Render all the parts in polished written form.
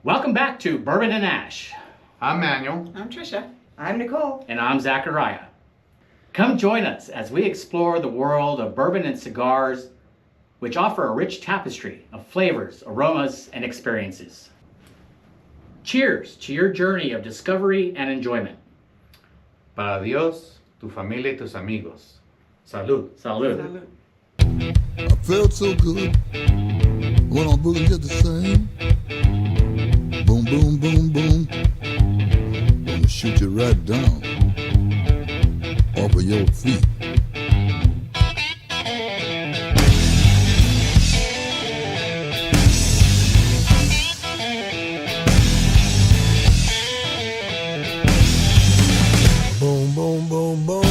Welcome back to Bourbon and Ash. I'm Manuel. I'm Trisha. I'm Nicole. And I'm Zachariah. Come join us as we explore the world of bourbon and cigars, which offer a rich tapestry of flavors, aromas, and experiences. Cheers to your journey of discovery and enjoyment. Para Dios, tu familia y tus amigos. Salud. Salud. I felt so good when I'm booking just the same. Boom, boom, boom, boom. Gonna shoot you right down off of your feet. Boom, boom, boom, boom.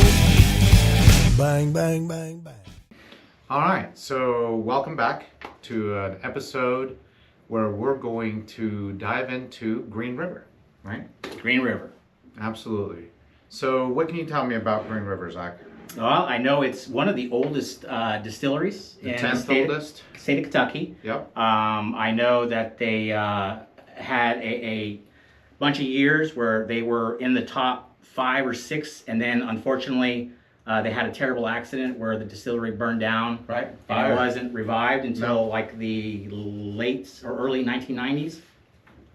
Bang, bang, bang, bang. All right, so welcome back to an episode where we're going to dive into Green River, right? Green River. Absolutely. So what can you tell me about Green River, Zach? Well, I know it's one of the oldest distilleries The in 10th the oldest? state of Kentucky. Yep. I know that they had a bunch of years where they were in the top 5 or 6, and then unfortunately they had a terrible accident where the distillery burned down. Right. And Fire. it wasn't revived until No. like the late or early 1990s.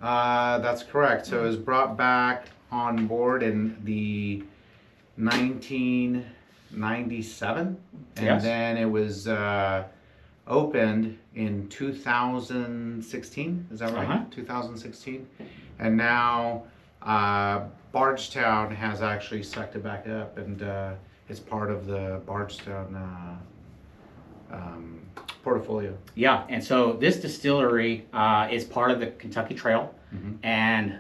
That's correct. So it was brought back on board in the 1997, and Yes. then it was opened in 2016. Is that right? Uh-huh. 2016, and now Bardstown has actually sucked it back up, and it's part of the Bardstown portfolio. Yeah, and so this distillery is part of the Kentucky Trail, and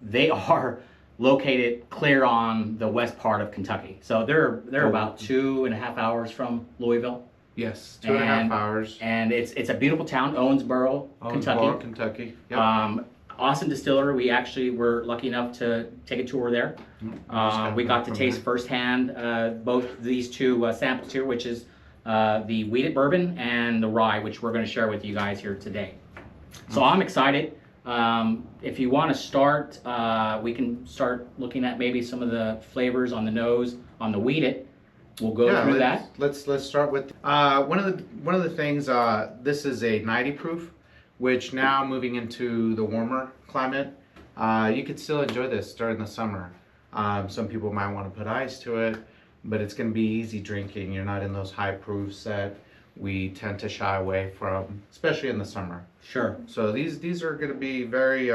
they are located clear on the west part of Kentucky. So they're about 2.5 hours from Louisville, Yes, 2.5 hours. and it's a beautiful town, Owensboro, Kentucky. Owensboro, Kentucky. Yep. Awesome distillery. We actually were lucky enough to take a tour there. We got to taste firsthand both these two samples here, which is the wheated bourbon and the rye, which we're going to share with you guys here today. So I'm excited. If you want to start, we can start looking at maybe some of the flavors on the nose on the wheated. We'll go through that. Let's start with one of the things. This is a 90 proof, which now moving into the warmer climate, you could still enjoy this during the summer. Some people might want to put ice to it, but it's going to be easy drinking. You're not in those high proofs that we tend to shy away from, especially in the summer. Sure. So these are going to be very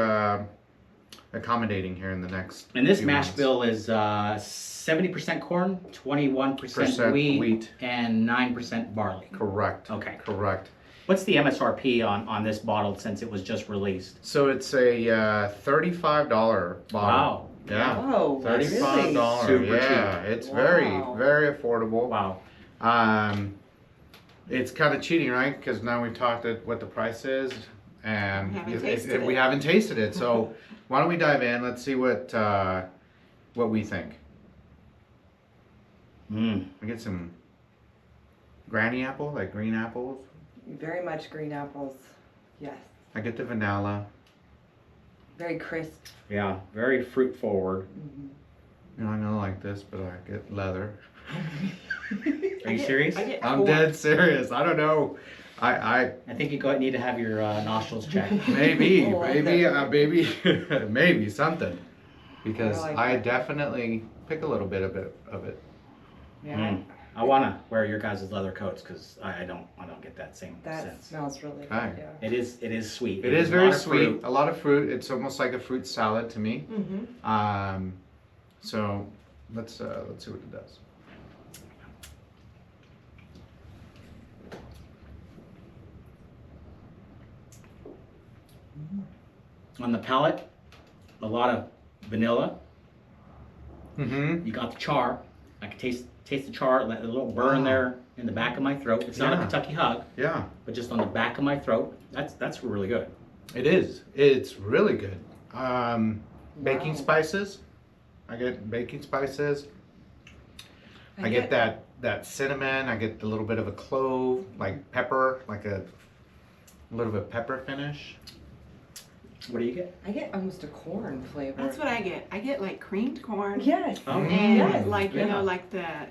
accommodating here in the next. And this few mash months. bill is 70% corn, 21% wheat, and 9% barley. Correct. Okay. Correct. What's the MSRP on this bottle since it was just released? So it's a $35 bottle. Wow. Yeah. Oh, $35. Super Yeah, cheap. it's Wow. very affordable. Wow. It's kind of cheating, right? Because now we've talked at what the price is, and We haven't tasted we it. haven't tasted it. So why don't we dive in? Let's see what we think. I get some granny apple, like green apples. Very much green apples. Yes. I get the vanilla. Very crisp. Yeah, very fruit forward. You know, I know like this, but I get leather. Are you serious? I'm dead serious. I don't know. I I think you need to have your nostrils checked. maybe Oh, maybe maybe something, because I like I that. definitely pick a little bit of it. Yeah. I want to wear your guys' leather coats because I don't get that same That sense. smells really good. Okay. Yeah. It is sweet. It is a very lot of sweet. fruit. A lot of fruit. It's almost like a fruit salad to me. Mm-hmm. So let's see what it does. On the palate, a lot of vanilla. Mm-hmm. You got the char. I can taste the char, a little burn there in the back of my throat. It's not a Yeah. Kentucky hug, Yeah, but just on the back of my throat. That's really good. it is. It's really good. Baking Wow. spices. I get baking spices. I get that cinnamon. I get a little bit of a clove, like pepper, like a little bit of pepper finish. What do you get? I get almost a corn flavor. That's what I get. I get like creamed corn. Yes. Oh. And Yes. like, you Yeah. know, like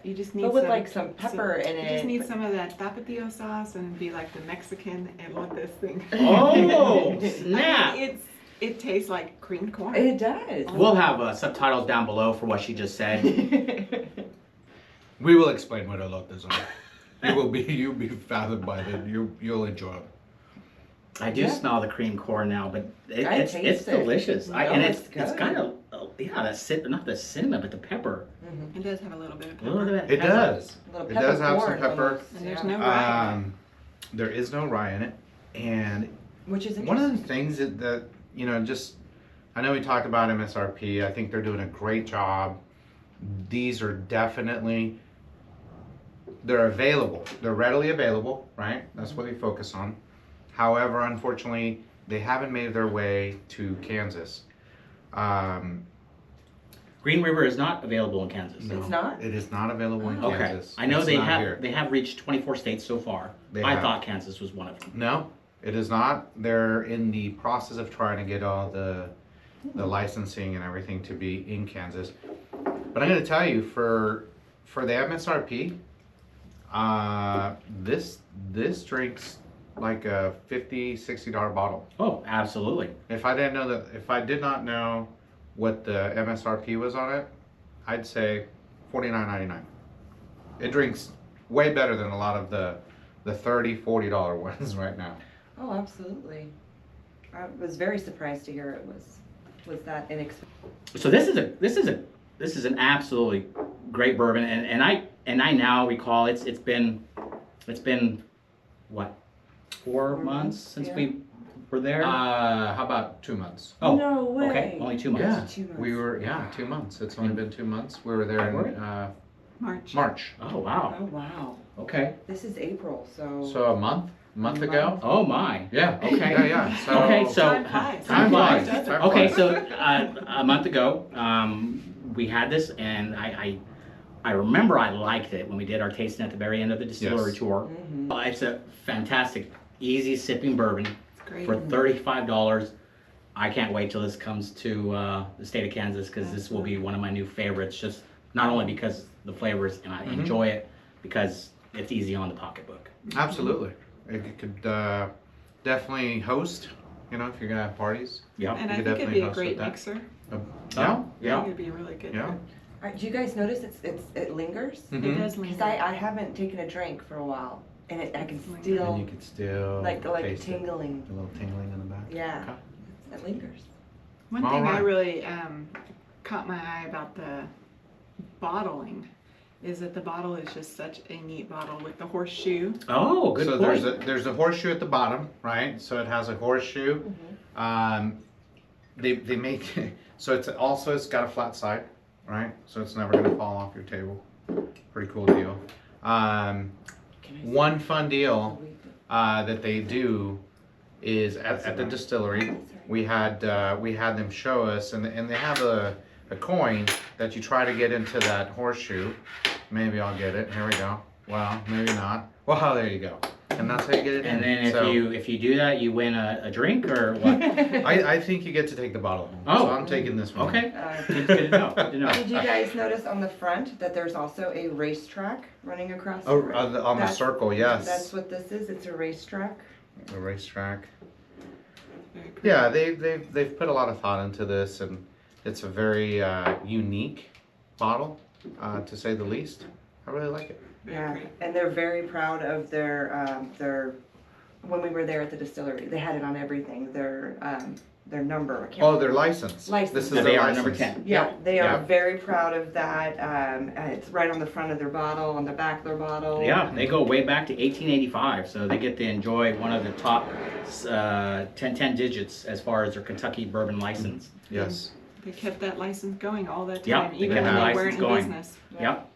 you just need But with some, like some pepper in You it. just need some of that tapatio sauce and be like the Mexican and want this thing. Oh, I snap! mean, it tastes like creamed corn. It does. We'll have subtitles down below for what she just said. We will explain what elotes are. You'll be fathomed by it. You'll enjoy it. I do Yeah. smell the cream corn now, but I it's taste it. delicious. No, And it's it's good. kind of not the cinnamon, but the pepper. Mhm. It does have a little bit of A pepper. little bit of It pepper. does. A little It does have some peppercorn pepper. almost, And there's yeah. no rye in it. There is no rye in it, and Which is one of interesting. the things that just I know we talked about MSRP. I think they're doing a great job. These are definitely they're available. They're readily available, right? That's what we focus on. However, unfortunately, they haven't made their way to Kansas. Green River is not available in Kansas. No, It's not? It is not available in Okay, Kansas. I know It's they not have here. they have reached 24 states so far. They I have. thought Kansas was one of them. No, it is not. They're in the process of trying to get all the licensing and everything to be in Kansas. But I'm going to tell you, for the MSRP, this drink's like a $50-$60 bottle. Oh, absolutely. If I did not know what the MSRP was on it, I'd say $49.99. It drinks way better than a lot of the $30-$40 ones right now. Oh, absolutely. I was very surprised to hear it was that inexpensive. So this is an absolutely great bourbon, and I now recall it's been what, 4 months since Yeah. we were there. How about 2 months? Oh, no way. okay, only 2 months. Yeah, 2 months. we were 2 months. It's only been 2 months. We were there in March. March. Oh wow. Oh, wow. Okay. This is April, so. So a month ago. Oh my. Yeah. Okay. Yeah. So Okay, so Time flies. Time flies. Does it? Time Okay, flies. so a month ago, we had this, and I remember I liked it when we did our tasting at the very end of the distillery Yes. tour. Mhm. It's a fantastic, easy sipping bourbon It's great. for $35. I can't wait till this comes to the state of Kansas, because this will be one of my new favorites. Just not only because the flavors and I enjoy it, because it's easy on the pocketbook. Absolutely. It could definitely host. If you're gonna have parties. Yeah. And You I could think it'd definitely be a host great with that. mixer. Yeah. I think Yeah. it'd be really good. Yeah. Do you guys notice it lingers? It Mhm. does Because linger. I haven't taken a drink for a while, and I can It's lingering. And still you could still like taste it. tingling. A little tingling in the back. Yeah, Okay. it lingers. One All thing I right. really caught my eye about the bottling is that the bottle is just such a neat bottle with the horseshoe. Oh, good So point. there's a horseshoe at the bottom, right? So it has a horseshoe. They make so it's got a flat side, right? So it's never gonna fall off your table. Pretty cool deal. One fun deal that they do is at the distillery. We had them show us, and they have a coin that you try to get into that horseshoe. Maybe I'll get it. Here we go. Well, maybe not. Well, there you go. And that's how you get it in. And then So, if you do that, you win a drink or what? I think you get to take the bottle home. Oh. So I'm taking this one. Okay. Uh, Good to know. Good to know. Did you guys notice on the front that there's also a racetrack running across? Oh, the on the That's- circle, yes. That's what this is. It's a racetrack. The racetrack. Very pretty. Yeah, they've put a lot of thought into this, and it's a very unique bottle, to say the least. I really like it. Very Yeah, pretty. and they're very proud of their. When we were there at the distillery, they had it on everything. Their number. I can't Oh, remember. their license. License. This is Yeah, their they are license. number 10. Yeah, they are Yeah. very proud of that. It's right on the front of their bottle, on the back of their bottle. Yeah, they go way back to 1885, so they get to enjoy one of the top 10 digits as far as their Kentucky bourbon license. Yes. They kept that license going all that Yeah, time, they even kept when the they license weren't in going. business. Yep.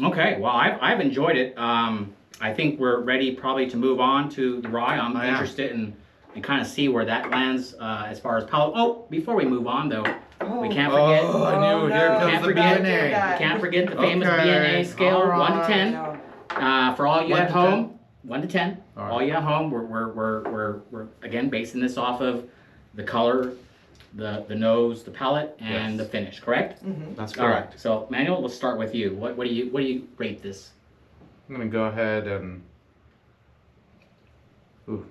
Okay, well, I've enjoyed it. I think we're ready probably to move on to the rye. I'm Oh, yeah. interested in kind of see where that lands as far as palate. Oh, before we move on though, we can't forget. Oh, I knew. Oh, Here no. comes Can't the forget BNA. that. We can't forget the famous Okay, BNA scale, all 1 to right. 10. No. For all you 1 at to home, 1 to 10. All right. All you at home, we're again basing this off of the color, the nose, the palate, and Yes. the finish. Correct? That's All right. correct. So Manuel, let's start with you. What do you rate this? I'm gonna go ahead and. Ooh.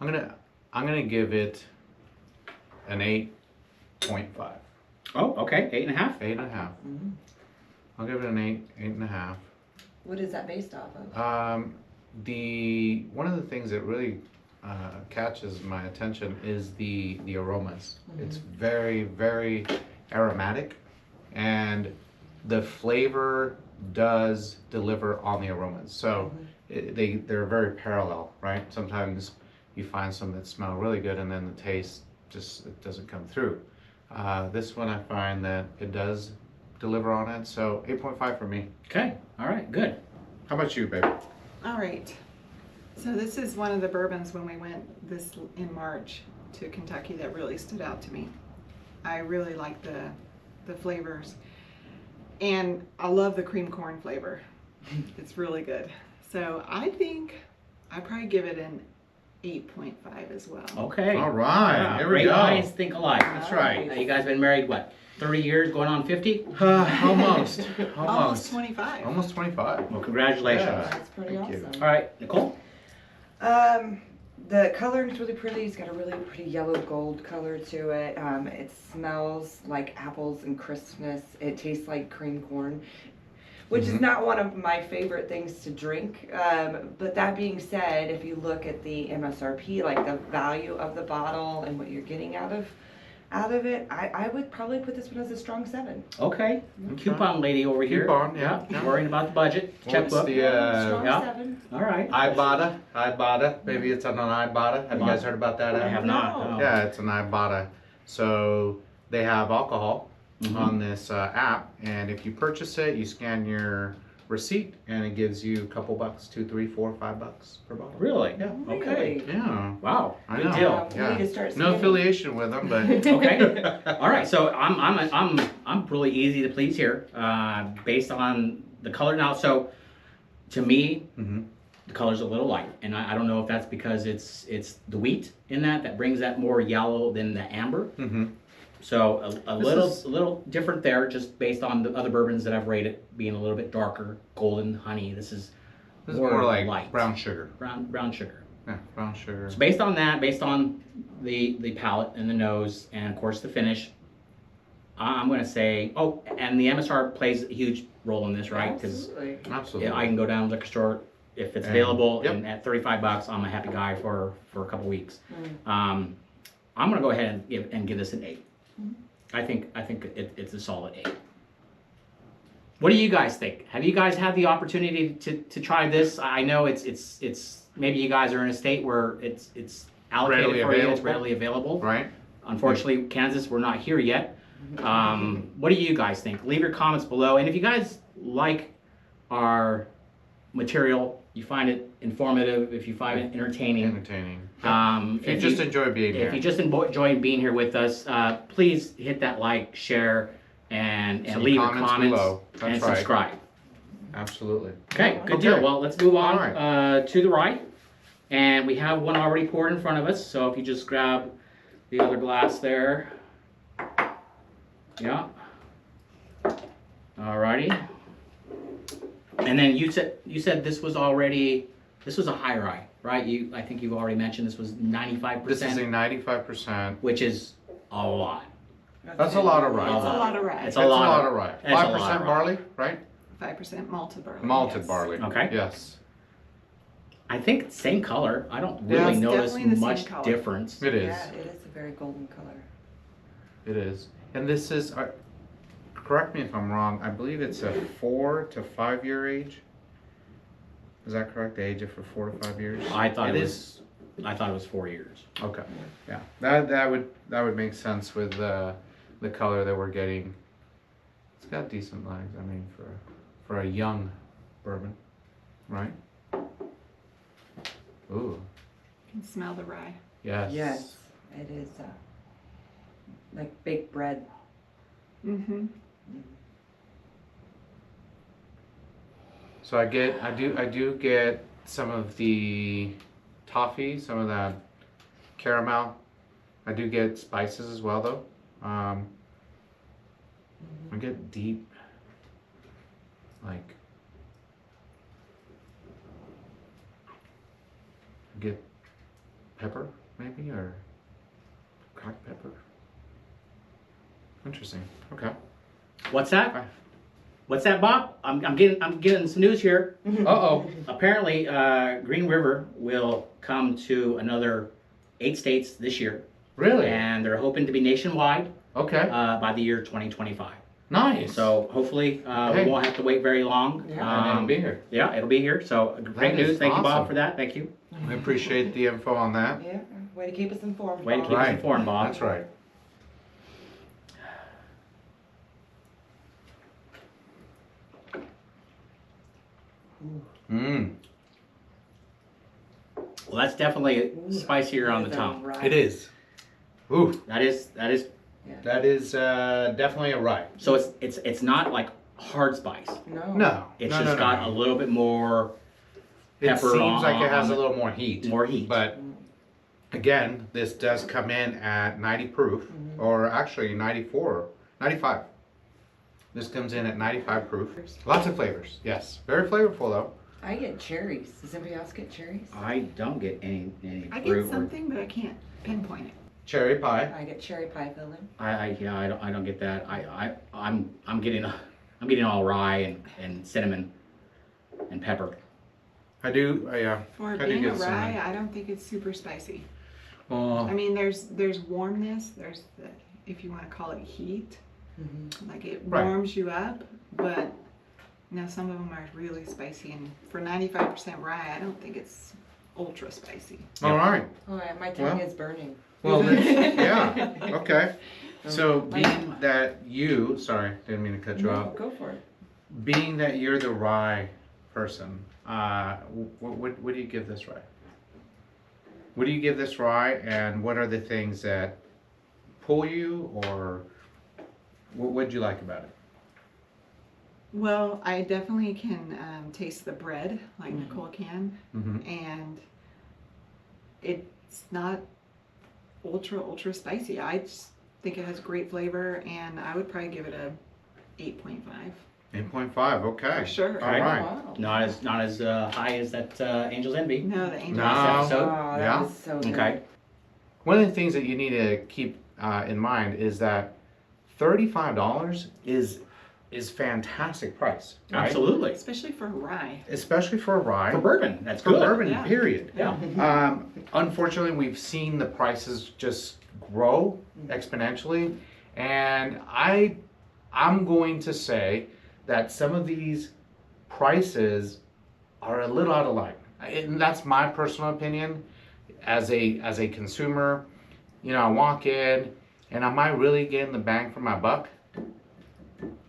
I'm gonna give it an 8.5. Oh, okay, 8.5. 8.5. I'll give it an 8.5. What is that based off of? One of the things that really catches my attention is the aromas. It's very, very aromatic, and the flavor does deliver on the aromas. So they're very parallel, right? Sometimes you find some that smell really good, and then the taste just it doesn't come through. This one I find that it does deliver on it. So 8.5 for me. Okay. All right. Good. How about you, baby? All right. So this is one of the bourbons when we went this in March to Kentucky that really stood out to me. I really like the flavors. And I love the cream corn flavor. It's really good. So I think I'd probably give it an 8.5 as well. Okay. All right, Yeah, here we great go. minds think alike. That's right. You guys been married what? 30 years, going on 50? Almost. Almost 25. Almost 25. Well, congratulations. Yeah. That's pretty Thank you. awesome. All right, Nicole. The coloring is really pretty. It's got a really pretty yellow gold color to it. It smells like apples and crispness. It tastes like cream corn, which is not one of my favorite things to drink. But that being said, if you look at the MSRP, like the value of the bottle and what you're getting out of it, I would probably put this one as a strong 7. Okay. Coupon lady over here. Coupon, yeah. Worrying about the budget. What's Checkbook. the strong yeah. 7. All right. Ibotta. Maybe it's on an Ibotta. Have you guys heard about that? I have not. No. No. Yeah, it's an Ibotta. So they have alcohol on this app, and if you purchase it, you scan your receipt, and it gives you a couple bucks, $2, $3, $4, $5 per bottle. Really? Yeah. Okay. Yeah. Wow. I Good know. deal. We need to start No scanning. affiliation with them, but Okay. All right. So I'm really easy to please here, based on the color now. So to me, the color's a little light, and I don't know if that's because it's the wheat in that brings that more yellow than the amber. So a little different there, just based on the other bourbons that I've rated being a little bit darker, golden honey. This is more like light. brown sugar. Brown sugar. Yeah, brown sugar. So based on that, based on the palate and the nose, and of course the finish, I'm going to say, oh, and the MSR plays a huge role in this, right? Because Absolutely. Absolutely. I can go down to the liquor store if it's And- available, yep. and at $35, I'm a happy guy for a couple weeks. I'm going to go ahead and give this an 8. I think it's a solid 8. What do you guys think? Have you guys had the opportunity to try this? I know it's maybe you guys are in a state where it's allocated Readily for you, it's available. readily available. Right? Unfortunately, Kansas, we're not here yet. What do you guys think? Leave your comments below, and if you guys like our material, you find it informative, if you find it entertaining, Entertaining. if If you just enjoy being here. if you just enjoy being here with us, please hit that like, share, and Some leave your comments comments below. That's and right. subscribe. Absolutely. Okay, good Okay. deal. Well, let's move on All right. to the right, and we have one already poured in front of us. So if you just grab the other glass there, yeah. Alrighty. And then you said this was a high rye, right? I think you've already mentioned this was 95%. This is a 95%. which is a lot. That's a lot of rye. It's a lot of rye. It's It's a a lot lot of- of rye. it's a lot of 5% rye. barley, right? 5% malted barley. Malted yes. barley. Okay. Yes. I think same color. I don't Yeah, really it's notice definitely the same much color. difference. It is. Yeah, it is a very golden color. It is. And this is, correct me if I'm wrong, I believe it's a 4 to 5 year age. Is that correct? They age it for 4 to 5 years? I thought it is. I thought it was 4 years. Okay. Yeah. That would make sense with the color that we're getting. It's got decent legs, I mean, for a young bourbon, right? Ooh. You can smell the rye. Yes. Yes, it is like baked bread. Mm-hmm. So I do get some of the toffee, some of that caramel I do get spices as well, though. I get deep, like, I get pepper, maybe, or cracked pepper. Interesting. Okay. What's that? What's that, Bob? I'm getting some news here. Uh-oh. Apparently, Green River will come to another 8 states this year, Really? and they're hoping to be nationwide Okay. by the year 2025. Nice. So hopefully Okay. we won't have to wait very long. Yeah. And it'll be here. Yeah, it'll be here. So great That is news. Thank you, Bob, awesome. for that. Thank you. I appreciate the info on that. Yeah, way to keep us informed. Way to Bob. keep us informed, Bob. That's right. Mmm. Well, that's definitely spicier on the It's a tongue. rye. It is. Ooh. That is. That is definitely a rye. So it's not like hard spice. No. No. It's no, just no, got no. a little bit more It pepper seems on- like it has on a the- little more heat. more heat. But again, this does come in at 90 proof, or actually 94, 95. This comes in at 95 proof. Lots of flavors. Yes. Very flavorful though. I get cherries. Does anybody else get cherries? I don't get any I fruit get or- something, but I can't pinpoint it. Cherry pie. I get cherry pie filling. I don't get that. I'm getting all rye and cinnamon and pepper. I do. For I do being a get cinnamon. rye, I don't think it's super spicy. Oh. I mean, there's warmness. There's the, if you want to call it heat, like it Right. warms you up. But now some of them are really spicy, and for 95% rye, I don't think it's ultra spicy. All right. Oh, my tongue Well. is burning. Well, yeah. Okay. So My- being that you, sorry, didn't mean to cut you No, off. go for it. Being that you're the rye person, what do you give this rye? What do you give this rye, and what are the things that pull you, or what do you like about it? Well, I definitely can taste the bread, like Nicole can, Mm-hmm. and it's not ultra spicy. I just think it has great flavor, and I would probably give it a 8.5 8.5. Okay. for sure. All right. Wow. Not as high as that Angel's Envy. No, the angel. No. Last episode. Oh, that Yeah. was so good. Okay. One of the things that you need to keep in mind is that $35 is fantastic price, right? Absolutely. Especially for rye. Especially for a rye. For bourbon, that's For good. bourbon, Yeah. period. Yeah. Unfortunately, we've seen the prices just grow exponentially, and I'm going to say that some of these prices are a little out of line, and that's my personal opinion. As a consumer, you know, I walk in, and am I really getting the bang for my buck?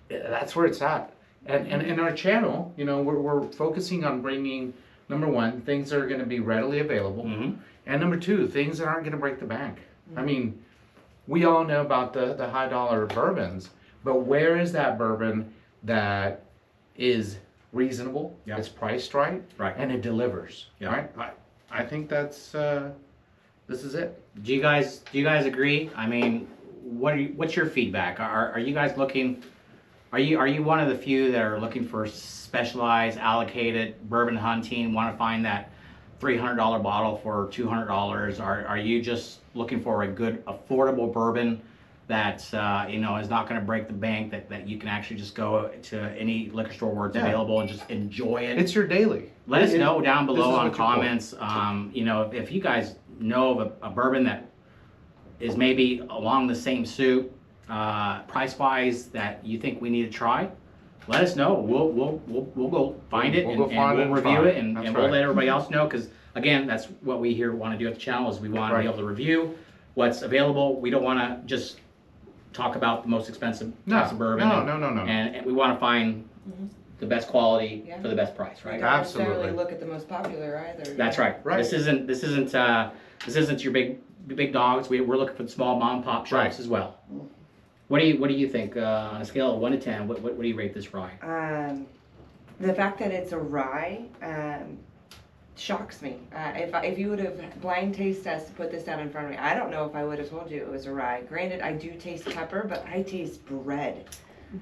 That's where it's at. And in our channel, you know, we're focusing on bringing, number one, things that are going to be readily available, and number two, things that aren't going to break the bank. I mean, we all know about the high dollar bourbons, but where is that bourbon that is reasonable, Yeah. it's priced right, Right. and it delivers, Yeah. right? I think that's this is it. Do you guys agree? I mean, what's your feedback? Are you guys looking? Are you one of the few that are looking for specialized, allocated bourbon hunting? Want to find that $300 bottle for $200? Are you just looking for a good, affordable bourbon that you know is not going to break the bank? That you can actually just go to any liquor store where it's Yeah. available and just enjoy it. It's your daily. Let us know down this below is on what you pull. comments. You know, if you guys know of a bourbon that is maybe along the same suit, price-wise, that you think we need to try, let us know. We'll go find it We'll go and find we'll it and review try it, it. and That's we'll right. let everybody else know, because again, that's what we here want to do at the channel, is we want to Right. be able to review what's available. We don't want to just talk about the most expensive types of bourbon. No, and- no, no, no, no. And we want to find the best quality Yeah. for the best price, right? Don't necessarily Absolutely. look at the most popular either. That's right. Right. This isn't your big dogs. We're looking for the small mom and pop shops Right. as well. What do you think on a scale of 1 to 10? What do you rate this rye? The fact that it's a rye, shocks me. If you would have blind taste tested, put this down in front of me, I don't know if I would have told you it was a rye. Granted, I do taste pepper, but I taste bread.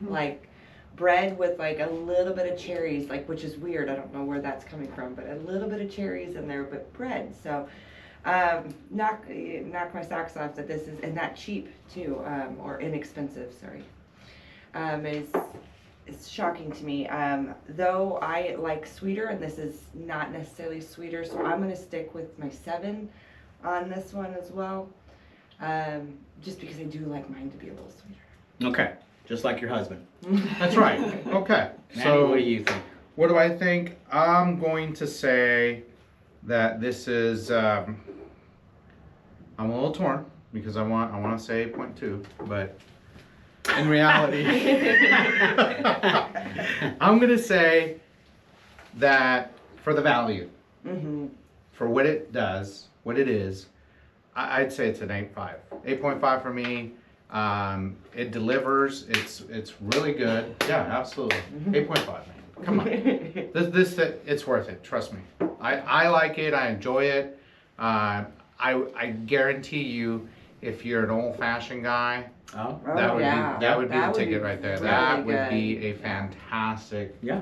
Like bread with like a little bit of cherries, like, which is weird. I don't know where that's coming from, but a little bit of cherries in there, but bread. So knock my socks off that this is, and not cheap too, or inexpensive, sorry. It's shocking to me. Though I like sweeter, and this is not necessarily sweeter, so I'm gonna stick with my 7 on this one as well. Just because I do like mine to be a little sweeter. Okay, just like your husband. That's right. Okay. Manny, So what do you think? what do I think? I'm going to say that this is. I'm a little torn because I want to say 0.2, but in reality, I'm gonna say that for the value, for what it does, what it is, I'd say it's an 8.5. 8.5 for me. It delivers. It's really good. Yeah, absolutely. 8.5, man. Come on. It's worth it. Trust me. I like it. I enjoy it. I guarantee you, if you're an old-fashioned guy, Oh, that would be the would ticket be right there. really That would good. be a fantastic yeah,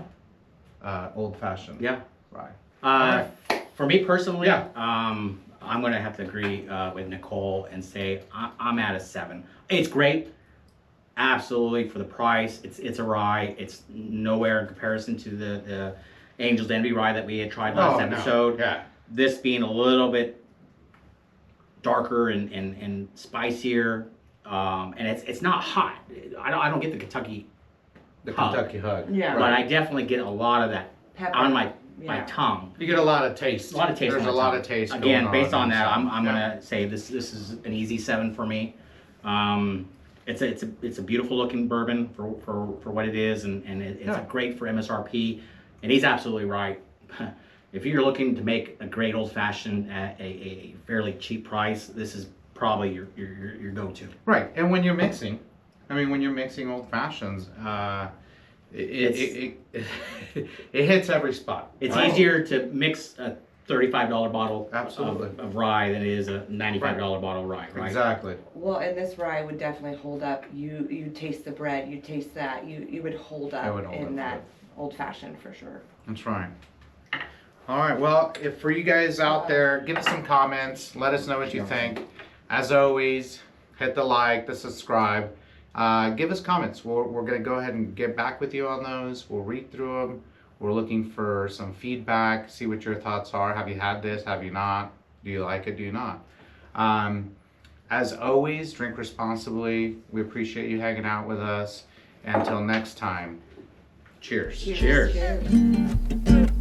old-fashioned yeah. rye. For me personally, Yeah. I'm gonna have to agree with Nicole and say I'm at a 7. It's great, absolutely, for the price. It's a rye. It's nowhere in comparison to the Angel's Envy rye that we had tried last Oh, no. episode. Yeah. This being a little bit darker and spicier, and it's not hot. I don't get the Kentucky The hug, Kentucky hug. Yeah. but I definitely get a lot of that Pepper. on my Yeah. tongue. You get a lot of taste. A lot of taste. There's on a the lot tongue. of taste. Again, going based on that, I'm Yeah. gonna say this is an easy 7 for me. It's a beautiful looking bourbon for what it is, and it's great for MSRP. And he's absolutely right. If you're looking to make a great old fashioned at a fairly cheap price, this is probably your go-to. Right, and when you're mixing, when you're mixing old fashions, it hits every spot. It's right? easier to mix a $35 bottle Absolutely. of rye than it is a $95 bottle of rye, right? Exactly. Well, and this rye would definitely hold up. You taste the bread, you taste that, you would hold up It would hold in up, that old fashioned for sure. That's right. All right. Well, if for you guys out there, give us some comments. Let us know what you think. As always, hit the like, the subscribe. Give us comments. We're going to go ahead and get back with you on those. We'll read through them. We're looking for some feedback. See what your thoughts are. Have you had this? Have you not? Do you like it? Do you not? As always, drink responsibly. We appreciate you hanging out with us. Until next time, cheers. Cheers. Cheers.